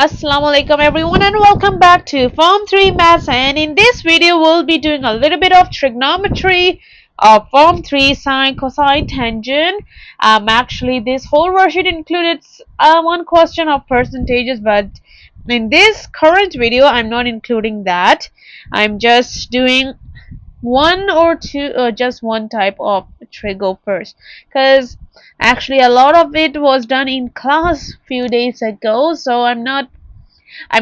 Assalamu alaikum everyone and welcome back to Form 3 Maths, and in this video we'll be doing a little bit of trigonometry of Form 3 sine, cosine, tangent. Actually this whole worksheet included one question of percentages, but in this current video I'm not including that. I'm just doing one or two, just one type of trigo first, because actually a lot of it was done in class few days ago, so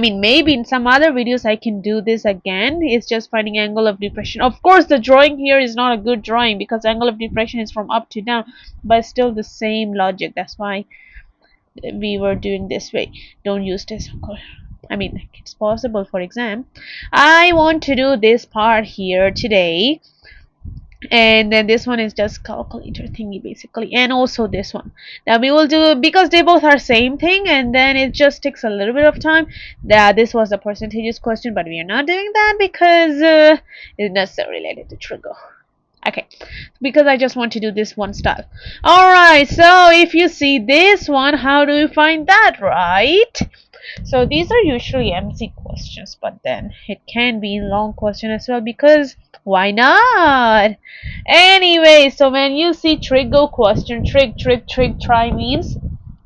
maybe in some other videos I can do this again. It's just finding angle of depression. Of course the drawing here is not a good drawing because angle of depression is from up to down, but still the same logic. That's why we were doing this way. Don't use this, of course. It's possible for exam. I want to do this part here today, and then this one is just calculator thingy basically, and also this one. Now we will do, because they both are same thing, and then it just takes a little bit of time. This was a percentages question, but we are not doing that because it's not so related to trigo. Okay, because I just want to do this one style. Alright, so if you see this one, how do you find that, right? So these are usually MC questions, but then it can be long question as well, because why not? Anyway, so when you see trigo question, try means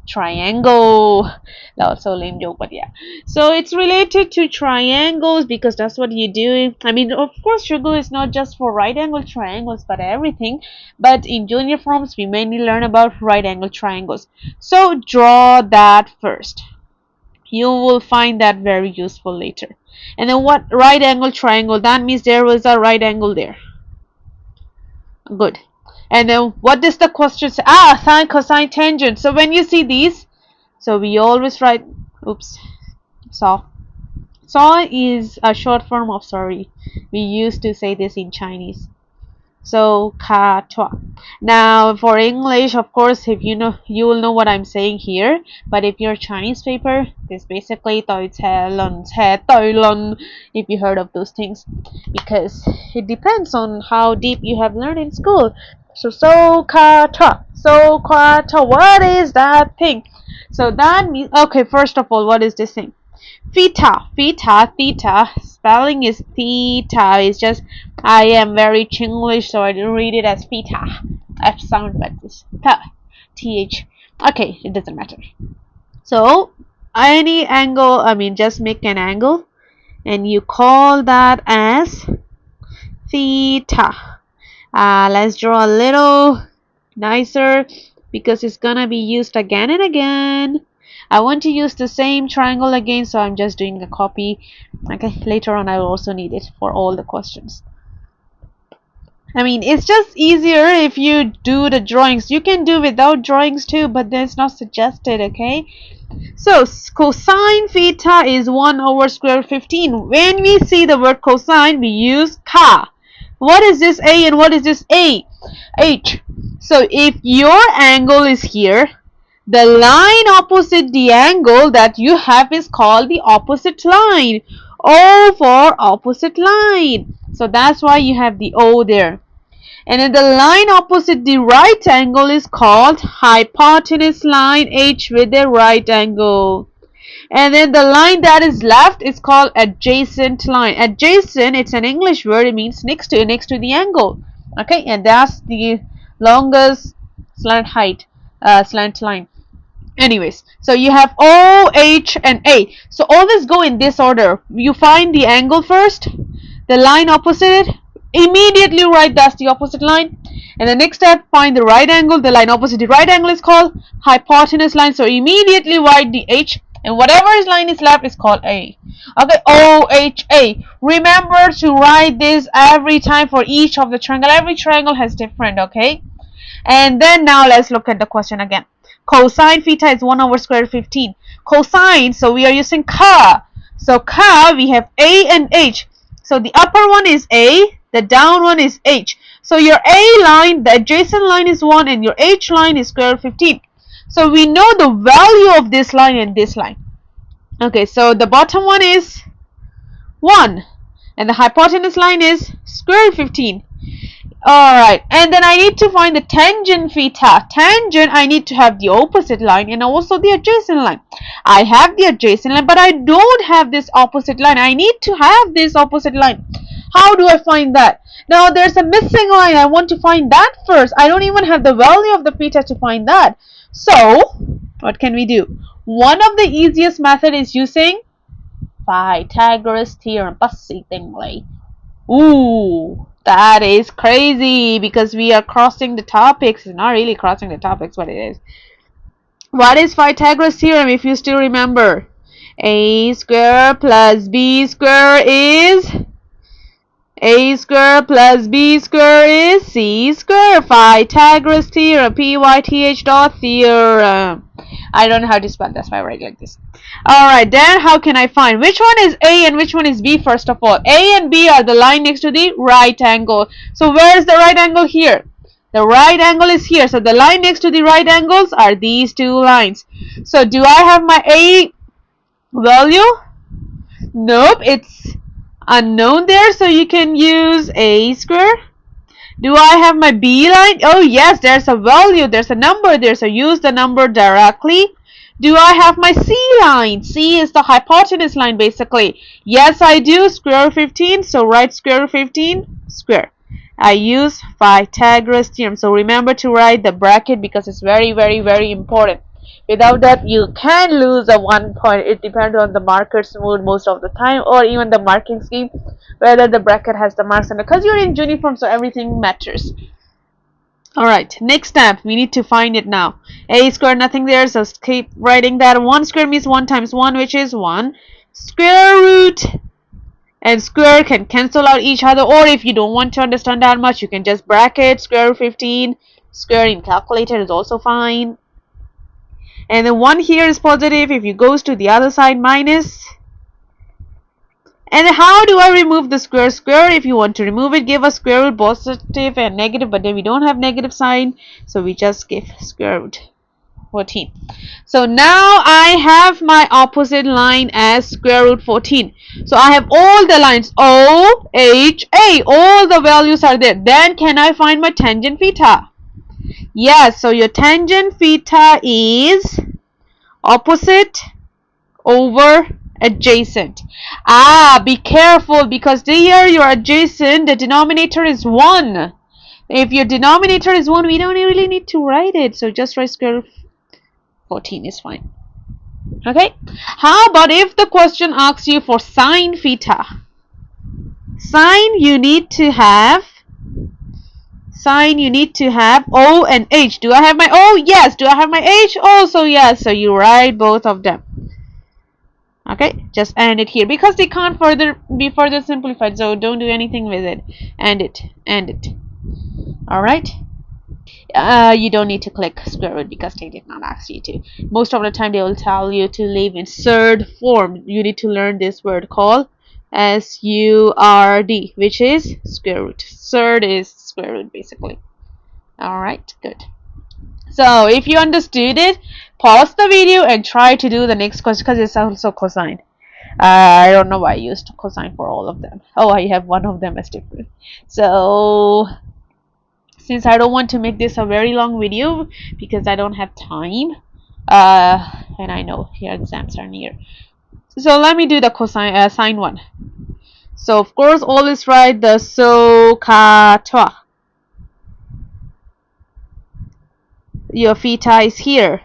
triangle. That's a lame joke, but yeah. So it's related to triangles because that's what you do. Of course, trigo is not just for right angle triangles, but everything. But in junior forms, we mainly learn about right angle triangles. So draw that first. You will find that very useful later. And then what right angle triangle? That means there was a right angle there. Good. And then what does the question say? Sine, cosine, tangent. So when you see these, so we always write, saw. Saw is a short form of sorry. We used to say this in Chinese. So ka-twa. Now for English, of course, if you know, you will know what I'm saying here. But if you're Chinese paper, this basically if you heard of those things, because it depends on how deep you have learned in school. So ka-twa, what is that thing? So that means, okay, first of all, what is this thing? Theta. Spelling is theta. It's just I am very Chinglish, so I don't read it as theta. F sound like this. Th. Okay, it doesn't matter. So any angle, just make an angle, and you call that as theta. Let's draw a little nicer because it's gonna be used again and again. I want to use the same triangle again, so I'm just doing a copy. Okay, later on I will also need it for all the questions. It's just easier if you do the drawings. You can do without drawings too, but that's not suggested, okay? So cosine theta is 1 over square root 15. When we see the word cosine, we use ka. What is this A and what is this A? H. So if your angle is here, the line opposite the angle that you have is called the opposite line. O for opposite line. So that's why you have the O there. And then the line opposite the right angle is called hypotenuse line, H with a right angle. And then the line that is left is called adjacent line. Adjacent, it's an English word. It means next to the angle. Okay, and that's the longest slant line. Anyways, so you have O, H, and A. So always go in this order. You find the angle first, the line opposite it, immediately write that's the opposite line. And the next step, find the right angle. The line opposite the right angle is called hypotenuse line. So immediately write the H, and whatever line is left is called A. Okay, O, H, A. Remember to write this every time for each of the triangle. Every triangle has different, okay? And then now let's look at the question again. Cosine theta is 1 over square root 15. Cosine, so we are using ka. So ka, we have A and H. So the upper one is A, the down one is H. So your A line, the adjacent line is 1, and your H line is square root 15. So we know the value of this line and this line. Okay, so the bottom one is 1, and the hypotenuse line is square root 15. Alright, and then I need to find the tangent theta. Tangent, I need to have the opposite line and also the adjacent line. I have the adjacent line, but I don't have this opposite line. I need to have this opposite line. How do I find that? Now, there's a missing line. I want to find that first. I don't even have the value of the theta to find that. So, what can we do? One of the easiest method is using Pythagoras theorem. Basically. Ooh, that is crazy because we are crossing the topics. It's not really crossing the topics, but it is. What is Pythagoras theorem if you still remember? A square plus b square is a square plus b square is c square. Pythagoras theorem. Pyth dot theorem. I don't know how to spell. That's why I write like this. Alright, then how can I find which one is A and which one is B first of all? A and B are the line next to the right angle. So where is the right angle here? The right angle is here. So the line next to the right angles are these two lines. So do I have my A value? Nope, it's unknown there. So you can use A square. Do I have my B line? Oh yes, there's a value, there's a number there, so use the number directly. Do I have my C line? C is the hypotenuse line basically. Yes, I do. Square root 15, so write square root 15 square. I use Pythagoras theorem, so remember to write the bracket because it's very, very, very important. Without that, you can lose a 1 point. It depends on the marker's mood most of the time, or even the marking scheme, whether the bracket has the marks on it. Because you're in uniform, so everything matters. Alright, next step, we need to find it now. A square, nothing there, so keep writing that. 1 square means 1 times 1, which is 1. Square root and square can cancel out each other, or if you don't want to understand that much, you can just bracket square root 15. Square in calculator is also fine. And the 1 here is positive. If it goes to the other side, minus. And how do I remove the square? Square, if you want to remove it, give a square root positive and negative, but then we don't have negative sign, so we just give square root 14. So now I have my opposite line as square root 14. So I have all the lines O, H, A. All the values are there. Then can I find my tangent theta? Yes, so your tangent theta is opposite over adjacent. Be careful because here your adjacent, the denominator is 1. If your denominator is 1, we don't really need to write it. So just write square root 14 is fine. Okay. How about if the question asks you for sine theta? Sine, you need to have O and H. Do I have my O? Yes. Do I have my H? Also yes. So you write both of them. Okay, just end it here because they can't be further simplified, so don't do anything with it. End it. Alright. You don't need to click square root because they did not ask you to. Most of the time they will tell you to leave in surd form. You need to learn this word called SURD, which is square root. Surd is square root basically. Alright, good. So if you understood it, pause the video and try to do the next question because it's also cosine. I don't know why I used cosine for all of them. Oh, I have one of them as different. So since I don't want to make this a very long video because I don't have time, and I know your exams are near, so let me do the cosine sine one. So of course always write the so ka twa. Your theta is here.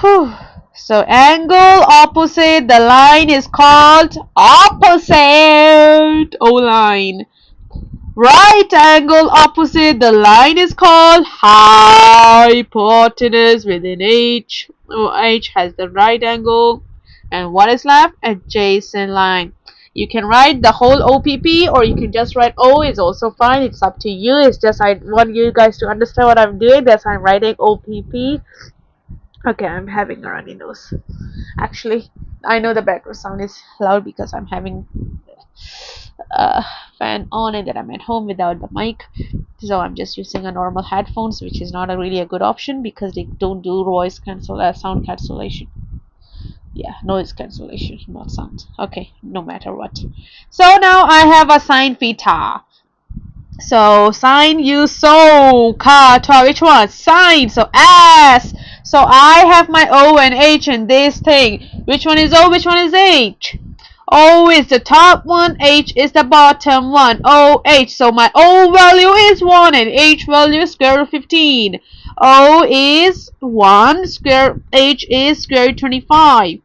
Whew. So angle opposite the line is called opposite O-line. Right angle opposite the line is called hypotenuse within H. H has the right angle. And what is left? Adjacent line. You can write the whole OPP or you can just write O. It's also fine. It's up to you. It's just I want you guys to understand what I'm doing. That's why I'm writing OPP. Okay, I'm having a runny nose. Actually, I know the background sound is loud because I'm having a fan on and that I'm at home without the mic. So I'm just using a normal headphones, which is not really a good option because they don't do sound cancellation. Yeah, noise cancellation, not sound. Okay, no matter what. So now I have a sine theta. So sine use so kata. Which one? Sine. So S. So I have my O and H in this thing. Which one is O? Which one is H? O is the top one, H is the bottom one. O, H. So my O value is 1 and H value is square root 15. O is 1, H is square root 25.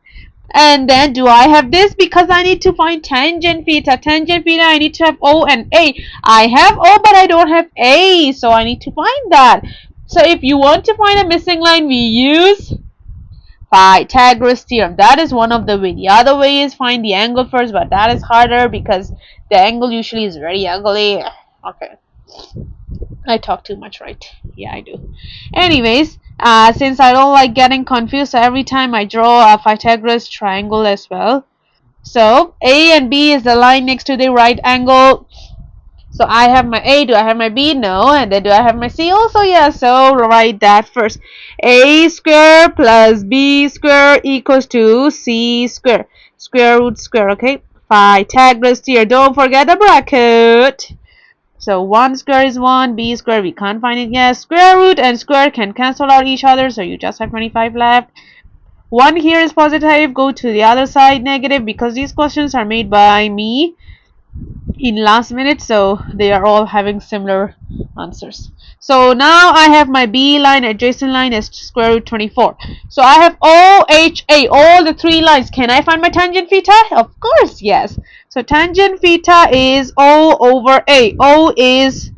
And then do I have this? Because I need to find tangent theta. Tangent theta, I need to have O and A. I have O, but I don't have A. So I need to find that. So if you want to find a missing line, we use Pythagoras theorem. That is one of the way. The other way is find the angle first, but that is harder because the angle usually is very ugly. Okay. I talk too much, right? Yeah, I do. Anyways, since I don't like getting confused, so every time I draw a Pythagoras triangle as well. So A and B is the line next to the right angle. So I have my A. Do I have my B? No. And then do I have my C? Also, yeah. So write that first. A square plus B square equals to C square. Square root square, okay? Pythagoras theorem. Don't forget the bracket. So 1 square is 1, B square we can't find it yet. Square root and square can cancel out each other, so you just have 25 left. 1 here is positive, go to the other side negative because these questions are made by me in last minute, so they are all having similar answers. So now I have my B line, adjacent line is square root 24. So I have OHA, all the three lines. Can I find my tangent theta? Of course, yes. So tangent theta is O over A. O is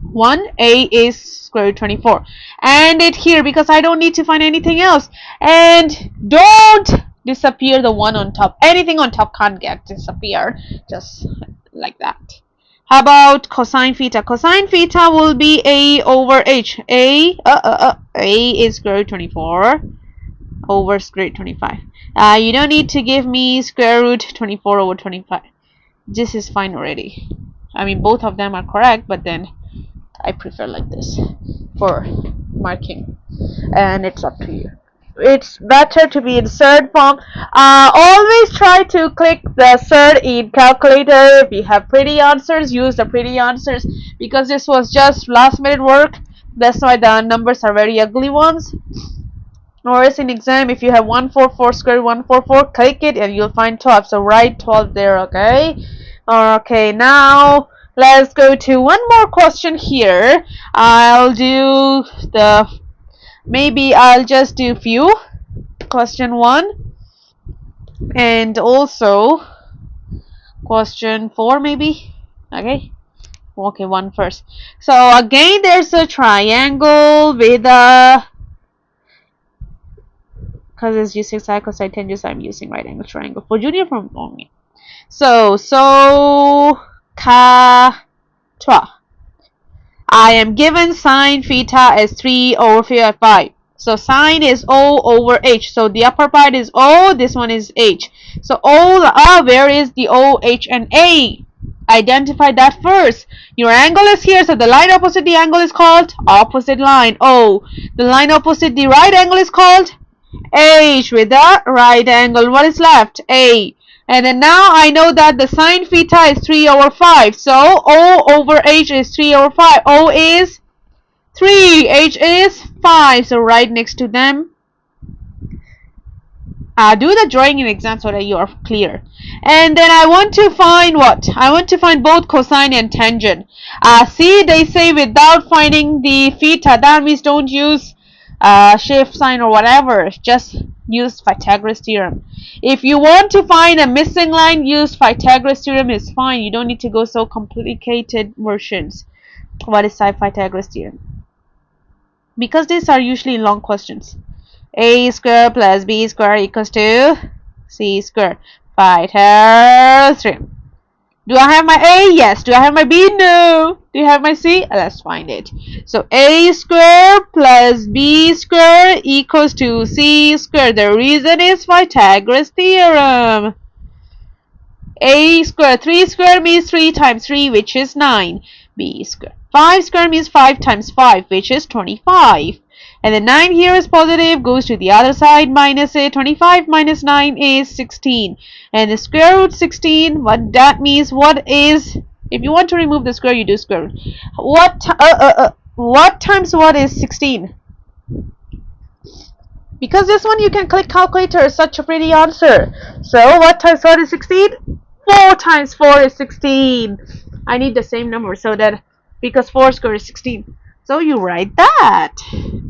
1, A is square root 24. And it here because I don't need to find anything else. And don't disappear the one on top. Anything on top can't get disappeared. Just like that. How about cosine theta? Cosine theta will be A over H. A is square root 24 over square root 25. You don't need to give me square root 24 over 25. This is fine already. I mean, both of them are correct, but then I prefer like this for marking, and it's up to you. It's better to be in third form. Always try to click the third in calculator. If you have pretty answers, use the pretty answers because this was just last minute work. That's why the numbers are very ugly ones. Or as in exam, if you have 144 square 144, click it and you'll find 12. So write 12 there, okay? Okay, now let's go to one more question here. Maybe I'll just do few. Question 1 and also question 4 maybe. Okay, 1 first. So again, there's a triangle with a, because it's using sine, cosine, tangent, so I'm using right angle triangle for junior from only. So ka twa. I am given sine theta as 3 over 5. So sine is O over H. So the upper part is O, this one is H. So O, where is the O, H, and A? Identify that first. Your angle is here, so the line opposite the angle is called opposite line, O. The line opposite the right angle is called H with the right angle. What is left? A. And then now I know that the sine theta is 3 over 5. So O over H is 3 over 5. O is 3. H is 5. So right next to them. Do the drawing in exam so that you are clear. And then I want to find what? I want to find both cosine and tangent. See, they say without finding the theta. That means don't use shift sign or whatever. Just use Pythagoras theorem. If you want to find a missing line, use Pythagoras theorem is fine. You don't need to go so complicated versions. What is Pythagoras theorem? Because these are usually long questions. A square plus B square equals to C square. Pythagoras theorem. Do I have my A? Yes. Do I have my B? No. Do you have my C? Let's find it. So A square plus B square equals to C square. The reason is Pythagoras theorem. A square, 3 square means 3 times 3, which is 9. B square. 5 square means 5 times 5, which is 25. And then 9 here is positive, goes to the other side, minus it. 25 minus 9 is 16. And the square root 16, what that means, what is If you want to remove the square, you do square root. What times what is 16? Because this one you can click calculator, such a pretty answer. So what times what is 16? 4 times 4 is 16. I need the same number so that, because 4 squared is 16. So you write that.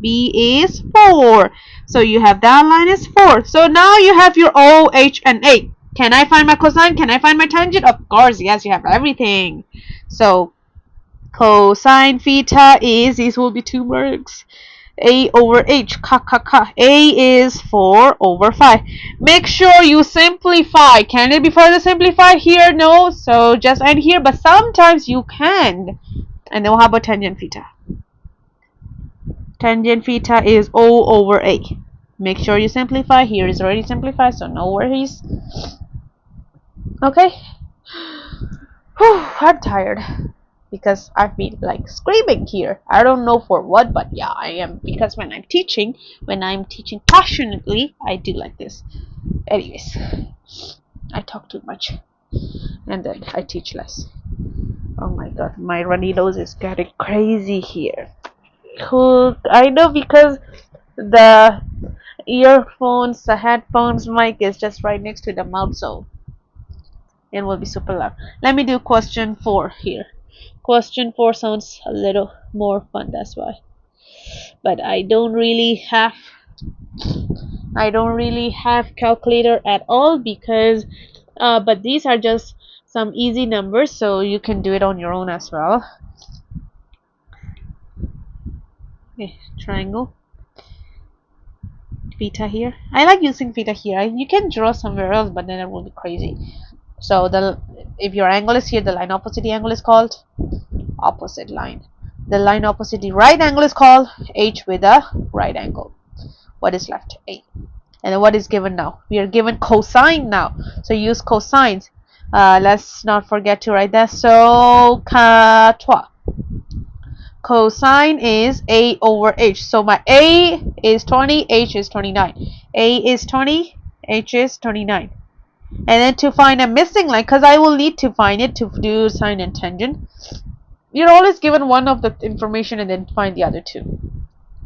B is 4. So you have that line is 4. So now you have your O, H, and A. Can I find my cosine? Can I find my tangent? Of course, yes, you have everything. So cosine theta is, these will be 2 marks. A over H, A is 4 over 5. Make sure you simplify. Can it be further simplified here? No, so just end here, but sometimes you can. And then how about tangent theta? Tangent theta is O over A. Make sure you simplify. Here is already simplified, so no worries. Okay. Whew, I'm tired. Because I've been like screaming here. I don't know for what, but yeah, I am. Because when I'm teaching passionately, I do like this. Anyways, I talk too much. And then I teach less. Oh my god, my runny nose is getting crazy here. Cool. I know, because the earphones, the headphones mic is just right next to the mouth, so it will be super loud. Let me do question 4 here. Question 4 sounds a little more fun, that's why. But I don't really have calculator at all, because but these are just some easy numbers, so you can do it on your own as well. Okay, triangle theta here. I like using theta here. You can draw somewhere else, but then it will be crazy. So if your angle is here, the line opposite the angle is called opposite line. The line opposite the right angle is called H with a right angle. What is left? A. And then what is given now? We are given cosine now. So use cosines. Let's not forget to write that. So cosine is A over H. So my A is 20, H is 29. A is 20, H is 29. And then to find a missing line, because I will need to find it to do sine and tangent, you're always given one of the information and then find the other two.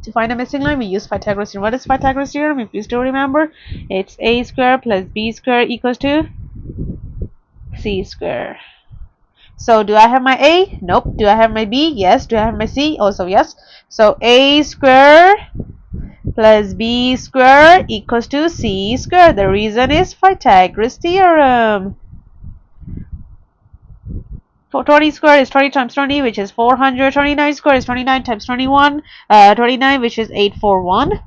To find a missing line, we use Pythagoras theorem. What is Pythagoras theorem? If you still remember, it's a squared plus b squared equals to c squared. So do I have my a? Nope. Do I have my b? Yes. Do I have my c? Also yes. So a squared plus b squared equals to c squared. The reason is Pythagoras theorem. 20 squared is 20 times 20, which is 400. 29 squared is 29 times 21, 29, which is 841.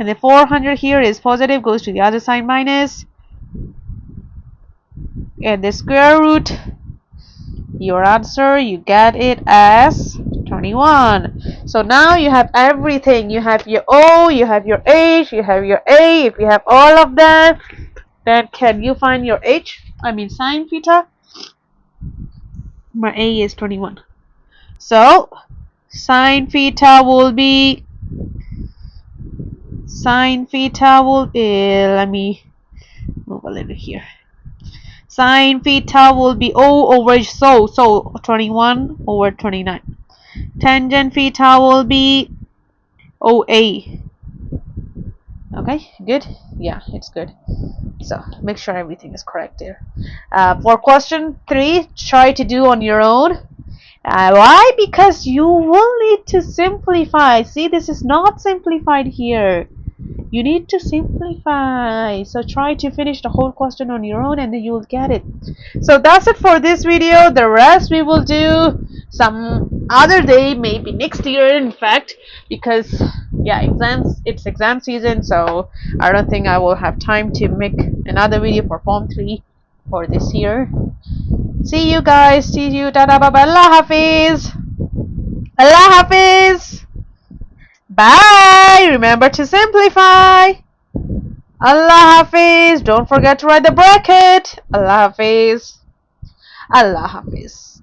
And the 400 here is positive, goes to the other side minus. And the square root, your answer, you get it as 21. So now you have everything. You have your O, you have your H, you have your A. If you have all of that, then can you find your H? I mean sine theta. My A is 21. So sine theta will be let me move a little here. Sine theta will be O over so 21 over 29. Tangent theta will be OA. Okay, good. Yeah, it's good. So make sure everything is correct there. For question 3, try to do on your own. Why? Because you will need to simplify. See, this is not simplified here. You need to simplify. So try to finish the whole question on your own and then you will get it. So that's it for this video. The rest we will do some other day, maybe next year in fact, because yeah, it's exam season, so I don't think I will have time to make another video for Form 3 for this year. See you guys. See you. Tada, bye bye. Allah Hafiz. Allah Hafiz. Bye. Remember to simplify. Allah Hafiz. Don't forget to write the bracket. Allah Hafiz. Allah Hafiz.